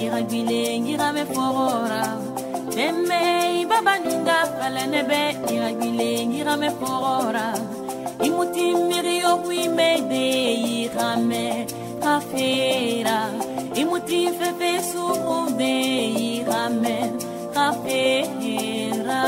iragile ngirame forora. Deme baba nunga falanebe iragile ngirame forora. Imuti mirio wimede irame kafera. Imuti fefe surude irame kafera.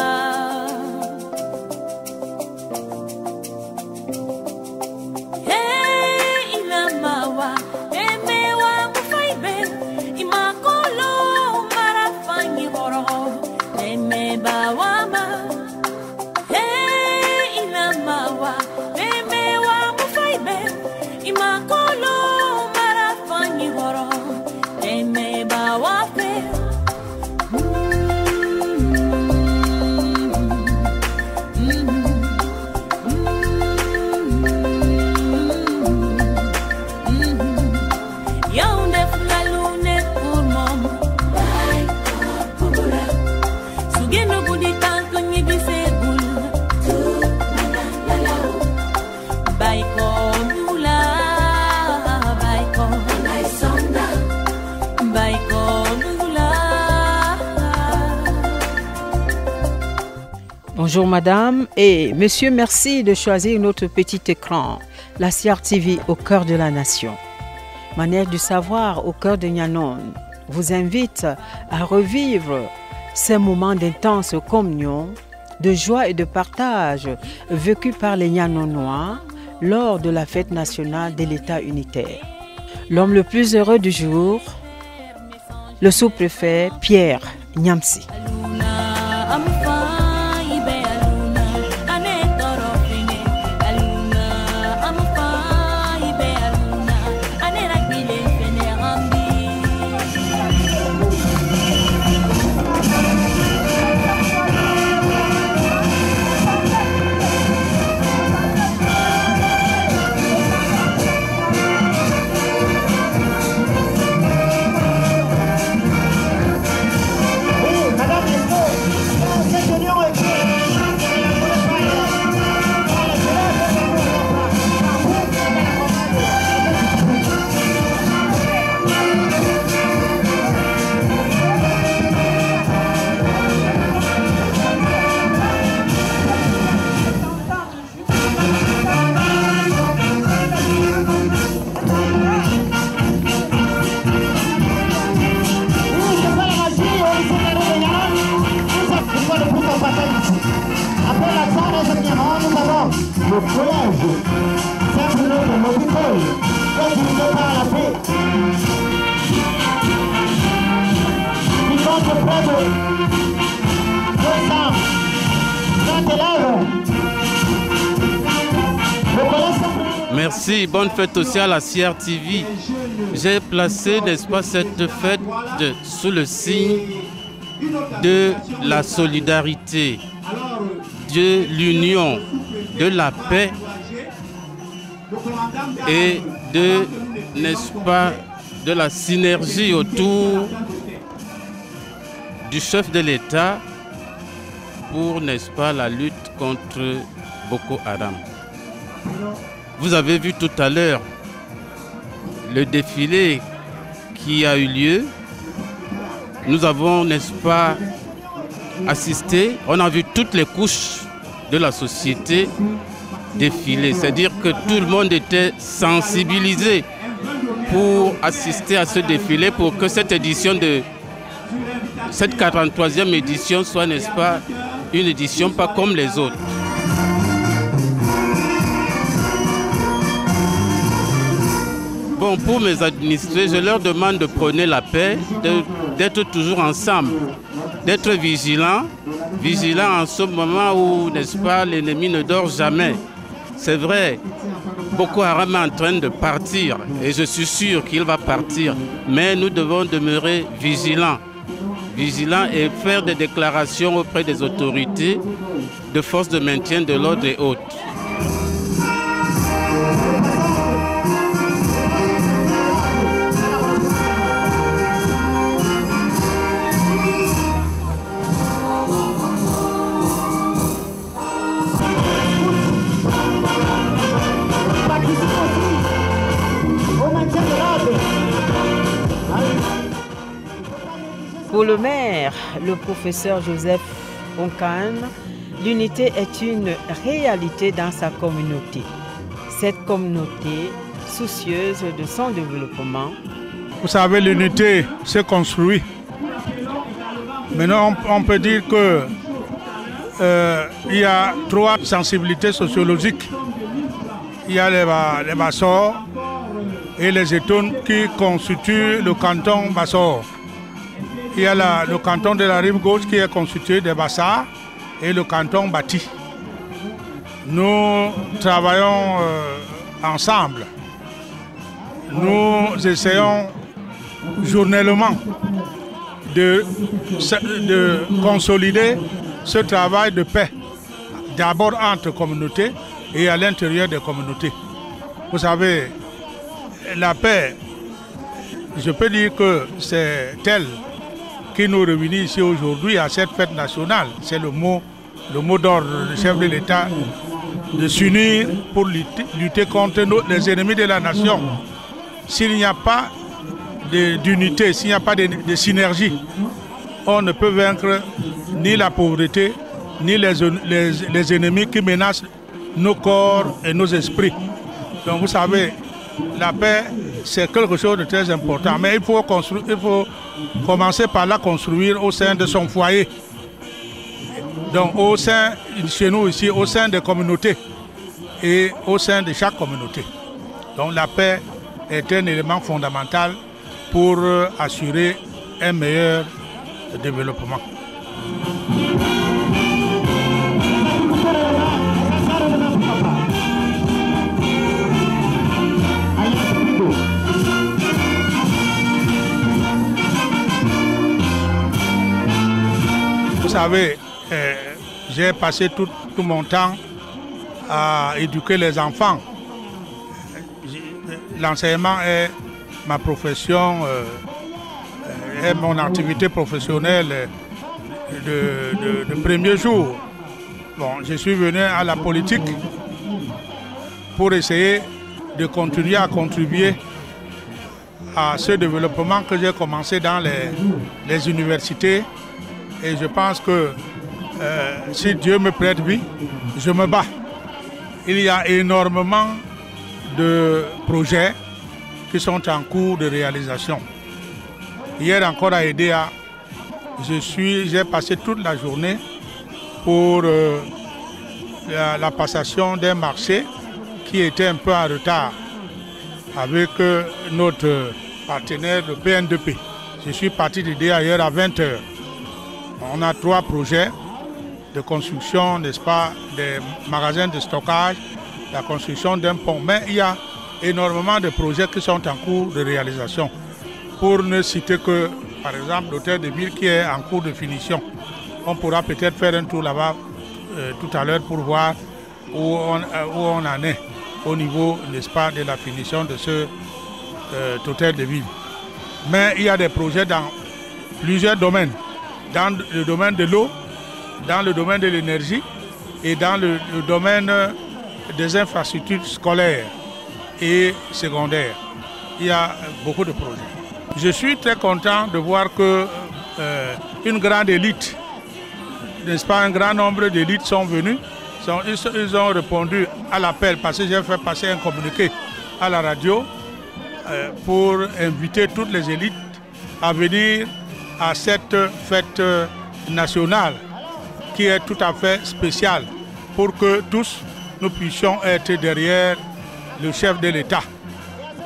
Bonjour madame et monsieur, merci de choisir notre petit écran, la CRTV au cœur de la nation. Manière du savoir au cœur de Nyanon vous invite à revivre ces moments d'intense communion, de joie et de partage vécus par les Nyanonois lors de la fête nationale de l'État unitaire. L'homme le plus heureux du jour, le sous-préfet Pierre Nyamsi. Le collège Saint-Bruno de Mobicol, continué par la paix, qui compte près de 230 élèves. Merci, bonne fête aussi à la CRTV. J'ai placé, n'est-ce pas, cette fête sous le signe de la solidarité, de l'union, de la paix et de, n'est-ce pas, de la synergie autour du chef de l'État pour, n'est-ce pas, la lutte contre Boko Haram. Vous avez vu tout à l'heure le défilé qui a eu lieu. Nous avons, n'est-ce pas, assisté, on a vu toutes les couches de la société défiler. C'est-à-dire que tout le monde était sensibilisé pour assister à ce défilé, pour que cette édition cette 43e édition soit, n'est-ce pas, une édition pas comme les autres. Bon, pour mes administrés, je leur demande de prôner la paix, d'être toujours ensemble, d'être vigilants en ce moment où, n'est-ce pas, l'ennemi ne dort jamais. C'est vrai, Boko Haram est en train de partir et je suis sûr qu'il va partir, mais nous devons demeurer vigilants et faire des déclarations auprès des autorités, de forces de maintien de l'ordre et autres. Pour le maire, le professeur Joseph Onkan, l'unité est une réalité dans sa communauté. Cette communauté, soucieuse de son développement. Vous savez, l'unité se construit. Maintenant, on peut dire que il y a 3 sensibilités sociologiques. Il y a les Bassors et les Étones qui constituent le canton Bassor. Il y a le canton de la rive gauche qui est constitué des Bassards et le canton Bati. Nous travaillons ensemble. Nous essayons journellement de consolider ce travail de paix, d'abord entre communautés et à l'intérieur des communautés. Vous savez, la paix, je peux dire que c'est elle qui nous réunit ici aujourd'hui à cette fête nationale. C'est le mot d'ordre du chef de l'État, de s'unir pour lutter contre les ennemis de la nation. S'il n'y a pas d'unité, s'il n'y a pas de synergie, on ne peut vaincre ni la pauvreté, ni les ennemis qui menacent nos corps et nos esprits. Donc vous savez, la paix, c'est quelque chose de très important. Mais il faut commencer par la construire au sein de son foyer. Donc au sein, chez nous ici, au sein des communautés et au sein de chaque communauté. Donc la paix est un élément fondamental pour assurer un meilleur développement. Vous savez, j'ai passé tout mon temps à éduquer les enfants. L'enseignement est ma profession, est mon activité professionnelle de premier jour. Bon, je suis venu à la politique pour essayer de continuer à contribuer à ce développement que j'ai commencé dans les universités. Et je pense que si Dieu me prête vie, je me bats. Il y a énormément de projets qui sont en cours de réalisation. Hier encore à EDEA, j'ai passé toute la journée pour la passation d'un marché qui était un peu en retard avec notre partenaire, le PN2P. Je suis parti d'EDEA hier à 20h. On a 3 projets de construction, n'est-ce pas, des magasins de stockage, la construction d'un pont. Mais il y a énormément de projets qui sont en cours de réalisation. Pour ne citer que, par exemple, l'hôtel de ville qui est en cours de finition. On pourra peut-être faire un tour là-bas tout à l'heure pour voir où on en est au niveau, n'est-ce pas, de la finition de ce hôtel de ville. Mais il y a des projets dans plusieurs domaines. Dans le domaine de l'eau, dans le domaine de l'énergie et dans le domaine des infrastructures scolaires et secondaires. Il y a beaucoup de projets. Je suis très content de voir que une grande élite, n'est-ce pas, un grand nombre d'élites sont venus. Ils ont répondu à l'appel parce que j'ai fait passer un communiqué à la radio pour inviter toutes les élites à venir à cette fête nationale qui est tout à fait spéciale pour que tous nous puissions être derrière le chef de l'État.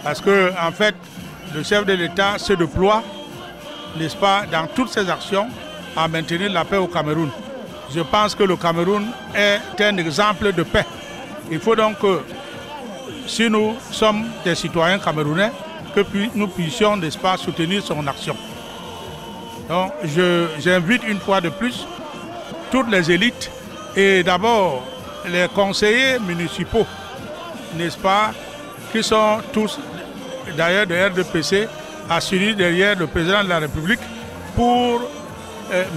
Parce que en fait, le chef de l'État se déploie, n'est-ce pas, dans toutes ses actions à maintenir la paix au Cameroun. Je pense que le Cameroun est un exemple de paix. Il faut donc que, si nous sommes des citoyens camerounais, que nous puissions, n'est-ce pas, soutenir son action. Donc, j'invite une fois de plus toutes les élites et d'abord les conseillers municipaux, n'est-ce pas, qui sont tous d'ailleurs de RDPC, à s'unir derrière le président de la République pour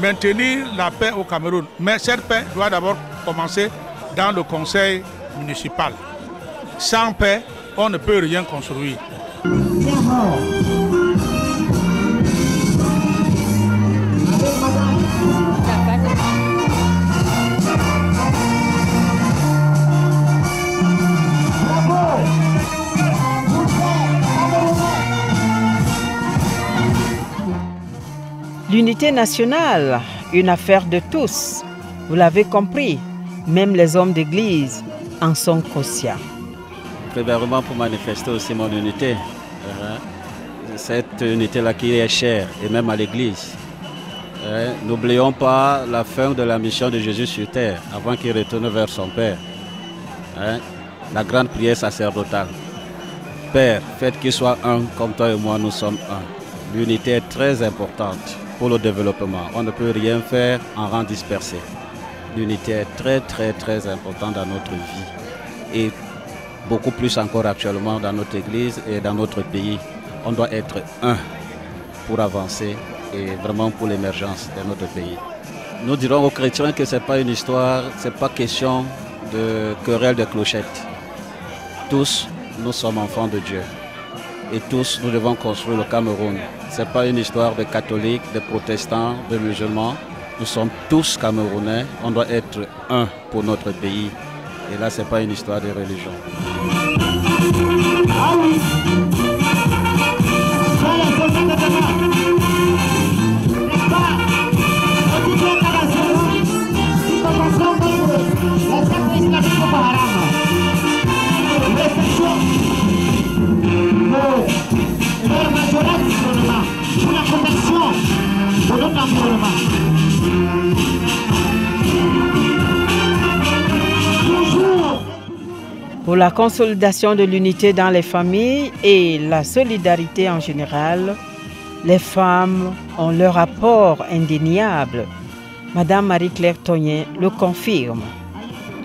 maintenir la paix au Cameroun. Mais cette paix doit d'abord commencer dans le conseil municipal. Sans paix, on ne peut rien construire. L'unité nationale, une affaire de tous. Vous l'avez compris, même les hommes d'église en sont conscients. Premièrement, pour manifester aussi mon unité. Cette unité-là qui est chère, et même à l'église. N'oublions pas la fin de la mission de Jésus sur terre, avant qu'il retourne vers son Père. La grande prière sacerdotale. Père, faites qu'il soit un, comme toi et moi, nous sommes un. L'unité est très importante pour le développement. On ne peut rien faire en rang dispersé. L'unité est très importante dans notre vie. Et beaucoup plus encore actuellement dans notre église et dans notre pays. On doit être un pour avancer et vraiment pour l'émergence de notre pays. Nous dirons aux chrétiens que ce n'est pas une histoire, ce n'est pas question de querelle de clochettes. Tous, nous sommes enfants de Dieu. Et tous, nous devons construire le Cameroun. Ce n'est pas une histoire de catholiques, de protestants, de musulmans. Nous sommes tous Camerounais. On doit être un pour notre pays. Et là, ce n'est pas une histoire de religion. Pour la consolidation de l'unité dans les familles et la solidarité en général, les femmes ont leur apport indéniable. Madame Marie-Claire Togné le confirme.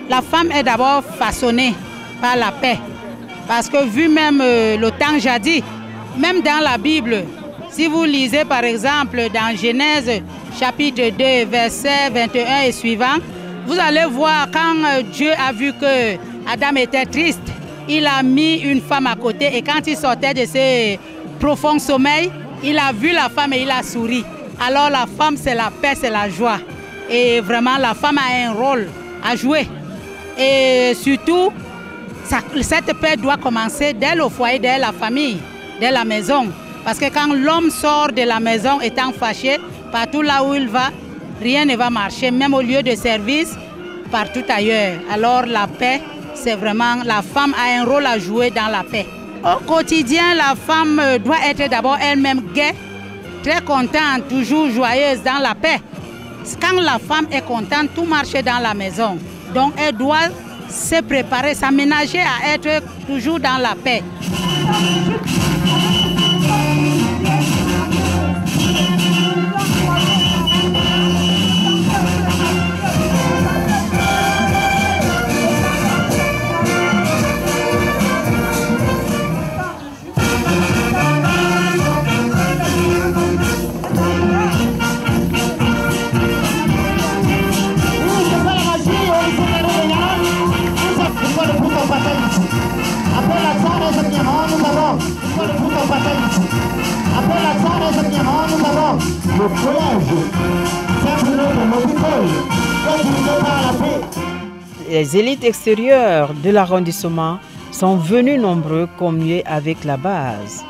La femme est d'abord façonnée par la paix. Parce que vu même le temps jadis, même dans la Bible, si vous lisez par exemple dans Genèse chapitre 2, verset 21 et suivant, vous allez voir quand Dieu a vu que Adam était triste, il a mis une femme à côté et quand il sortait de ce profond sommeil, il a vu la femme et il a souri. Alors la femme, c'est la paix, c'est la joie. Et vraiment, la femme a un rôle à jouer. Et surtout, cette paix doit commencer dès le foyer, dès la famille, dès la maison. Parce que quand l'homme sort de la maison étant fâché, partout là où il va, rien ne va marcher, même au lieu de service, partout ailleurs. Alors la paix, c'est vraiment, la femme a un rôle à jouer dans la paix. Au quotidien, la femme doit être d'abord elle-même gaie, très contente, toujours joyeuse dans la paix. Quand la femme est contente, tout marche dans la maison. Donc elle doit se préparer, s'aménager à être toujours dans la paix. Le collège, les élites extérieures de l'arrondissement sont venues nombreux commuer avec la base.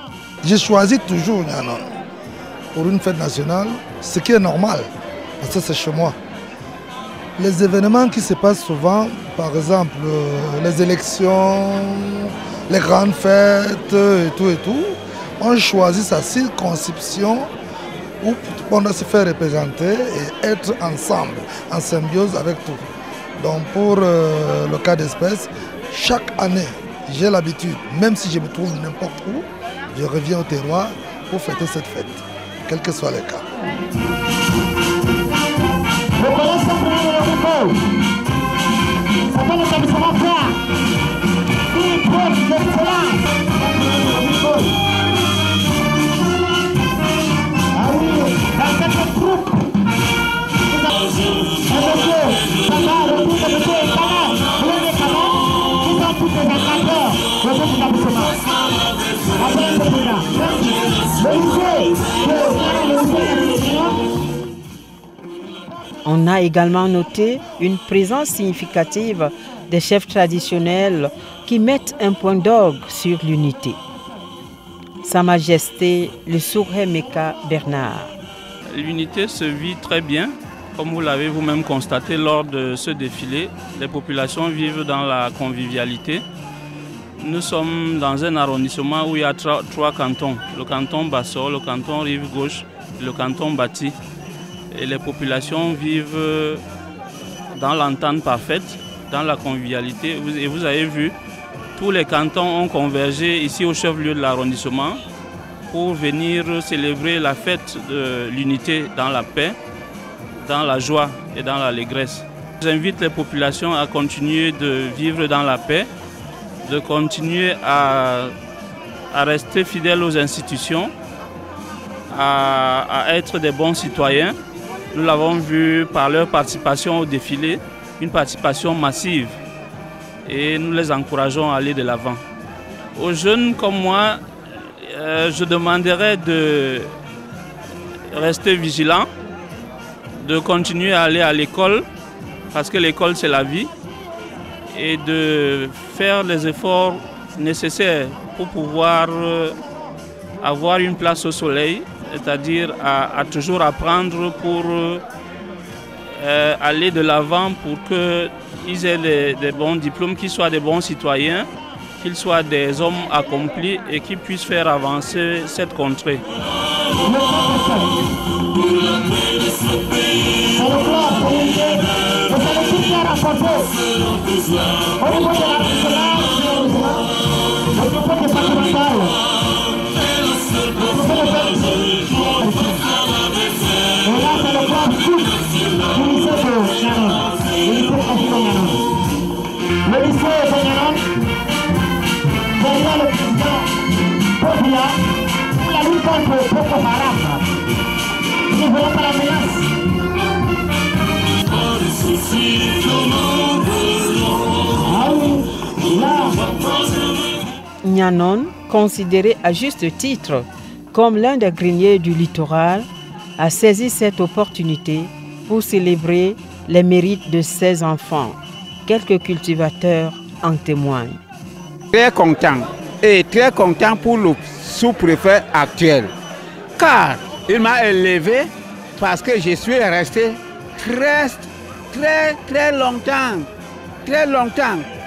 Je choisis toujours Nyanon pour une fête nationale, ce qui est normal, parce que c'est chez moi. Les événements qui se passent souvent, par exemple les élections, les grandes fêtes et tout, on choisit sa circonscription où on doit se faire représenter et être ensemble, en symbiose avec tout. Donc pour le cas d'espèce, chaque année, j'ai l'habitude, même si je me trouve n'importe où, je reviens au terroir pour fêter cette fête, quel que soit le cas. Le collège Saint-Denis de l'école s'appelle l'établissement Frère. Il prône l'excellence. Ah oui, dans cette troupe, un monsieur, Papa, le fils de monsieur Pana, le Pana, qui sont tous les encadreurs de cet établissement. Après le président, le lycée, On a également noté une présence significative des chefs traditionnels qui mettent un point d'orgue sur l'unité. Sa Majesté le Souré Meka Bernard. l'unité se vit très bien. Comme vous l'avez vous-même constaté lors de ce défilé, les populations vivent dans la convivialité. Nous sommes dans un arrondissement où il y a trois cantons. Le canton Bassor, le canton Rive-Gauche et le canton Bati. Et les populations vivent dans l'entente parfaite, dans la convivialité. Et vous avez vu, tous les cantons ont convergé ici au chef-lieu de l'arrondissement pour venir célébrer la fête de l'unité dans la paix, dans la joie et dans l'allégresse. J'invite les populations à continuer de vivre dans la paix, de continuer à rester fidèles aux institutions, à être des bons citoyens. Nous l'avons vu par leur participation au défilé, une participation massive, et nous les encourageons à aller de l'avant. Aux jeunes comme moi, je demanderais de rester vigilants, de continuer à aller à l'école, parce que l'école c'est la vie, et de faire les efforts nécessaires pour pouvoir avoir une place au soleil, c'est-à-dire à toujours apprendre pour aller de l'avant, pour qu'ils aient des bons diplômes, qu'ils soient des bons citoyens, qu'ils soient des hommes accomplis et qui puissent faire avancer cette contrée. Le lycée Pognanon, derrière le président Popula, pour la lutte contre Boko Haram. Ne voyons pas la menace. Nyanon, considéré à juste titre comme l'un des greniers du littoral, a saisi cette opportunité pour célébrer les mérites de ses enfants. Quelques cultivateurs en témoignent. Très content et très content pour le sous-préfet actuel, car il m'a élevé parce que je suis resté très longtemps.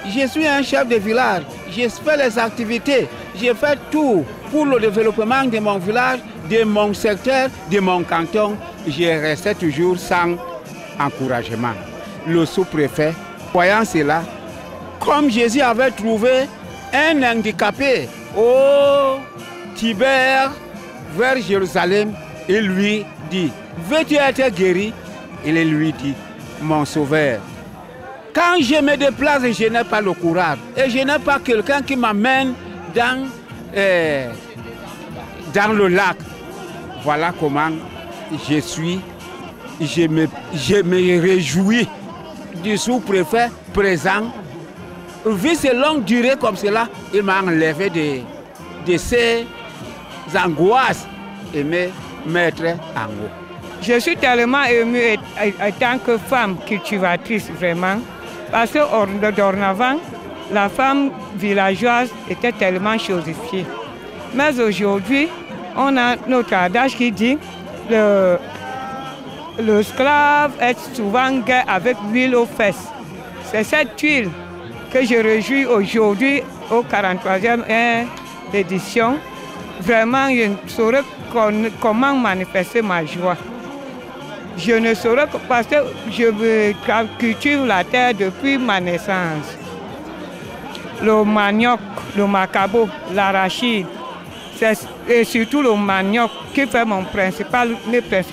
Je suis un chef de village, j'ai fait les activités, j'ai fait tout pour le développement de mon village, de mon secteur, de mon canton. Je restais toujours sans encouragement. Le sous-préfet, voyant cela, comme Jésus avait trouvé un handicapé au Tibère vers Jérusalem, il lui dit, veux-tu être guéri? Il lui dit, mon sauveur, quand je me déplace, je n'ai pas le courage et je n'ai pas quelqu'un qui m'amène dans le lac. Voilà comment je me réjouis du sous-préfet présent. Vu ces longues durées comme cela, il m'a enlevé de ces angoisses et me mettre en haut. Je suis tellement émue en tant que femme cultivatrice, vraiment, parce que dorénavant, la femme villageoise était tellement chosifiée. Mais aujourd'hui, on a notre adage qui dit le esclave est souvent gai avec l'huile aux fesses. C'est cette huile que je réjouis aujourd'hui au 43e édition. Vraiment, je ne saurais comment manifester ma joie. Je ne saurais que parce que je cultive la terre depuis ma naissance. Le manioc, le macabo, l'arachide, et surtout le manioc qui fait mes principaux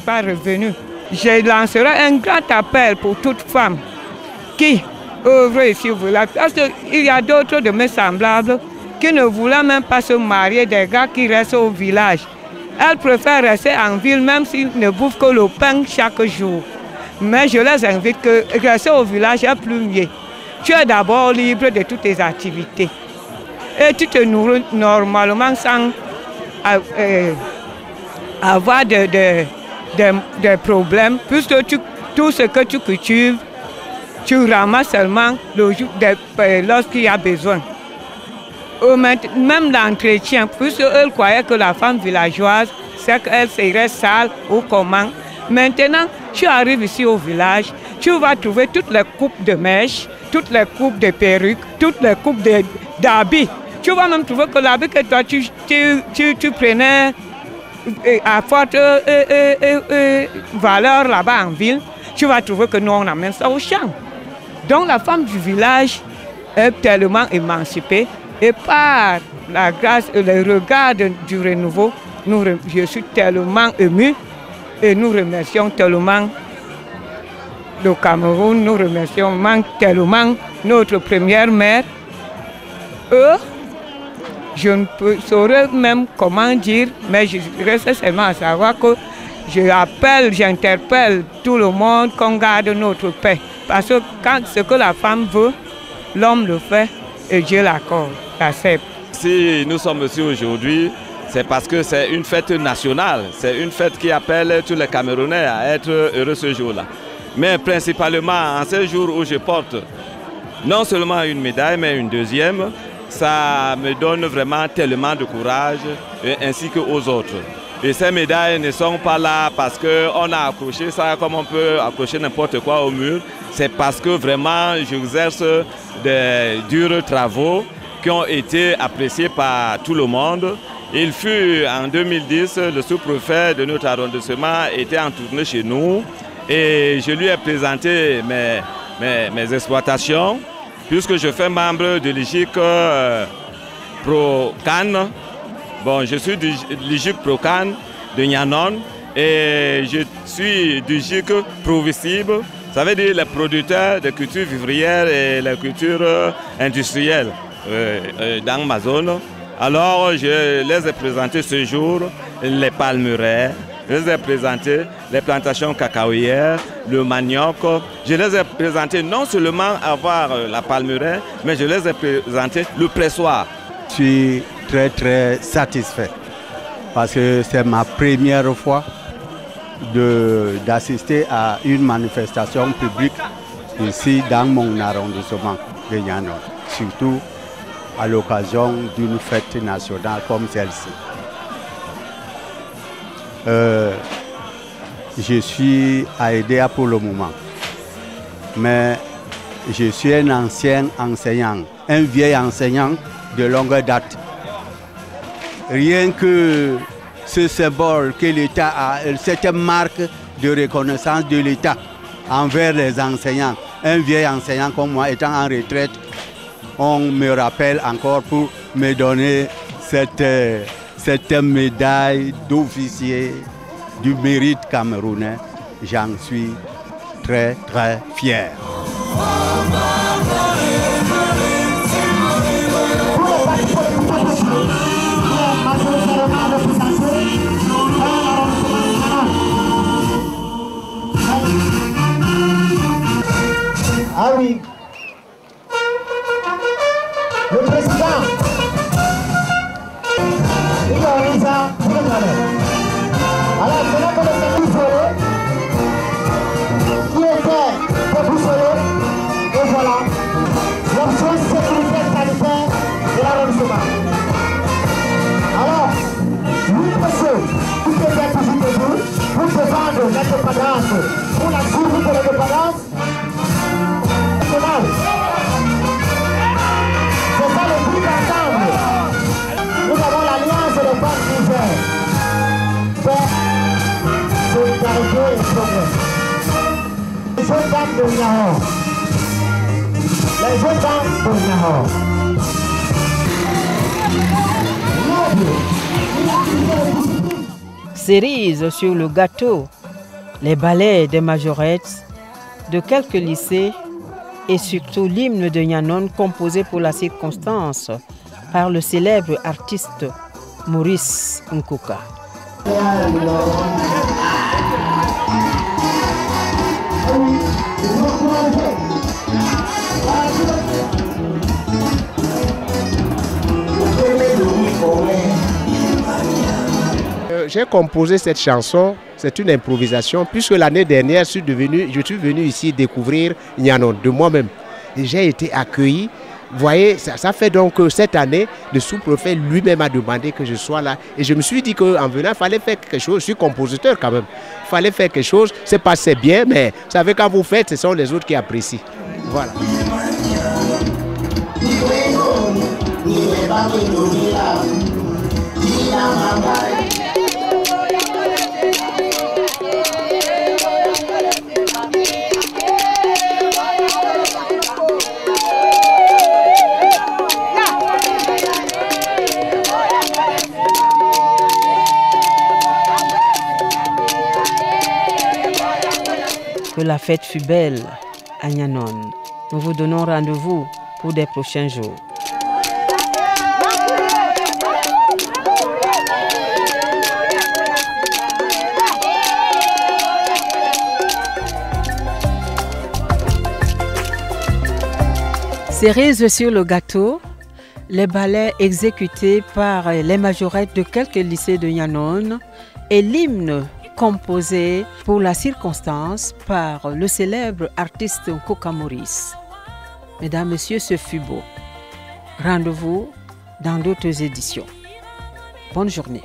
revenus. Je lancerai un grand appel pour toute femme qui œuvre ici au village. Parce qu'il y a d'autres de mes semblables qui ne voulaient même pas se marier, des gars qui restent au village. Elles préfèrent rester en ville même s'ils ne bouffent que le pain chaque jour. Mais je les invite que rester au village est plus mieux. Tu es d'abord libre de toutes tes activités. Et tu te nourris normalement sans avoir des problèmes, puisque tout ce que tu cultives, tu ramasses seulement lorsqu'il y a besoin. Même l'entretien, puisqu'eux croyaient que la femme villageoise, c'est qu'elle serait sale ou comment, Maintenant, tu arrives ici au village, tu vas trouver toutes les coupes de mèches, toutes les coupes de perruques, toutes les coupes d'habits. Tu vas même trouver que l'habit que toi tu prenais à forte valeur là-bas en ville, tu vas trouver que nous on amène ça au champ. Donc la femme du village est tellement émancipée et par la grâce et le regard du renouveau, je suis tellement ému et nous remercions tellement le Cameroun, nous remercions tellement notre première mère. Je ne saurais même comment dire, mais je reste seulement à savoir que j'interpelle tout le monde qu'on garde notre paix. Parce que quand ce que la femme veut, l'homme le fait et Dieu l'accorde, l'accepte. Si nous sommes ici aujourd'hui, c'est parce que c'est une fête nationale. C'est une fête qui appelle tous les Camerounais à être heureux ce jour-là. Mais principalement en ce jour où je porte non seulement une médaille, mais une deuxième, ça me donne vraiment tellement de courage, ainsi qu'aux autres. Et ces médailles ne sont pas là parce qu'on a accroché ça comme on peut accrocher n'importe quoi au mur. C'est parce que vraiment j'exerce des durs travaux qui ont été appréciés par tout le monde. Il fut en 2010, le sous-préfet de notre arrondissement était en tournée chez nous et je lui ai présenté mes exploitations. Puisque je fais membre de l'IGIC Pro-Can, bon, je suis du l'IGIC Pro-Can de Nyanon et je suis du GIC Pro-Visible, ça veut dire les producteurs de cultures vivrières et les cultures industrielles dans ma zone. Alors je les ai présentés ce jour, les palmeraies, je les ai présenté les plantations cacaoyères, le manioc. Je les ai présenté non seulement avoir la palmeraie, mais je les ai présenté le pressoir. Je suis très satisfait parce que c'est ma première fois d'assister à une manifestation publique ici dans mon arrondissement de Nyanon, surtout à l'occasion d'une fête nationale comme celle-ci. Je suis à Edea pour le moment, mais je suis un ancien enseignant, un vieil enseignant de longue date. Rien que ce symbole que l'État a, cette marque de reconnaissance de l'État envers les enseignants, un vieil enseignant comme moi étant en retraite, on me rappelle encore pour me donner cette médaille d'officier du mérite camerounais. J'en suis très fier. Ah oui. Le président. Il organise ça. Alors, c'est là que le service qui était pour Boussolé, et voilà, l'option sécurité sanitaire de l'arrondissement. Alors, oui, monsieur, tout est bien toujours debout pour défendre l'indépendance, pour la survie de l'indépendance. C'est ça le but ensemble. Nous avons l'alliance des femmes Niger. Solidarité et progrès. Les jeunes dames de Niahor. Les jeunes dames de Niahor. Cerises sur le gâteau, les ballets des majorettes de quelques lycées et surtout l'hymne de Nyanon composé pour la circonstance par le célèbre artiste Maurice Nkuka. J'ai composé cette chanson, c'est une improvisation, puisque l'année dernière, je suis venu ici découvrir Nyanon de moi-même. Et j'ai été accueilli Vous voyez, ça fait donc que cette année, le sous-préfet lui-même a demandé que je sois là. Et je me suis dit qu'en venant, il fallait faire quelque chose. Je suis compositeur quand même. Il fallait faire quelque chose. C'est pas c'est bien, mais vous savez, quand vous faites, ce sont les autres qui apprécient. Voilà. Que la fête fut belle à Nyanon. Nous vous donnons rendez-vous pour des prochains jours. Cerise sur le gâteau, les ballets exécutés par les majorettes de quelques lycées de Nyanon et l'hymne composé pour la circonstance par le célèbre artiste Koka Maurice. Mesdames, Messieurs, ce fut beau. Rendez-vous dans d'autres éditions. Bonne journée.